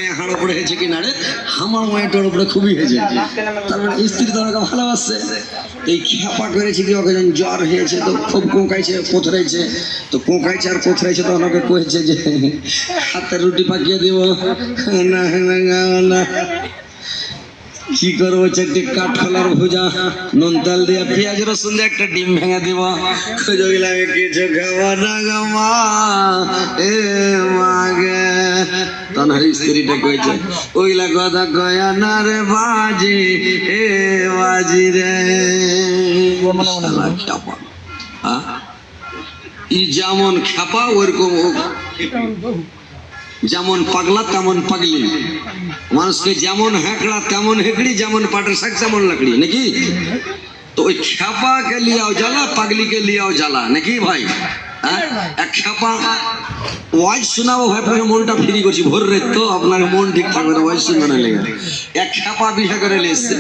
মায়া হাড় উপরে হয়েছে কিনারে, আমার মায়াটার উপরে খুবই হয়েছে। তারপরে স্ত্রী তো আমাকে ভালোবাসছে, এই খ্যাপা করেছে কি ওকে যখন জ্বর হয়েছে তো খুব কোঁকাইছে কোথরাইছে, তো কোঁকাইছে আর কোথরাইছে তো ওনাকে কয়েছে যে হাতে রুটি পাকিয়ে দিব না না কি করবো, চারটে কাঠখোলার ভুজা নুন তেল দিয়ে পেঁয়াজ রসুন দিয়ে একটা ডিম ভেঙে দিব, আমি কিছু খাবো না গো মা, এ মাগে। তখন স্ত্রীটা কইছে ওইলা কথা কয়া না রে বাজি, এ বাজি রে খ্যাপা। ই যেমন খ্যাপা ওরকম, যেমন পাগলা তেমন পাগলি, মানুষকে যেমন হ্যাঁকড়া তেমন হেঁকড়ি, যেমন পাটের শাক তেমন লাকড়ি, নাকি? তো ওই খ্যাপাকে লিয়াও জ্বালা, পাগলিকে লিয়াও জ্বালা, নাকি ভাই? হ্যাঁ, এক খ্যাপা ওয়াইজ শোনাবো ভাই, আপনাকে মনটা ফ্রি করছি ভোর রে, তো আপনার মন ঠিক থাকবে না ওয়াইজ শুনবে না লেগে। এক খ্যাপা বিয়ে করে এসছে,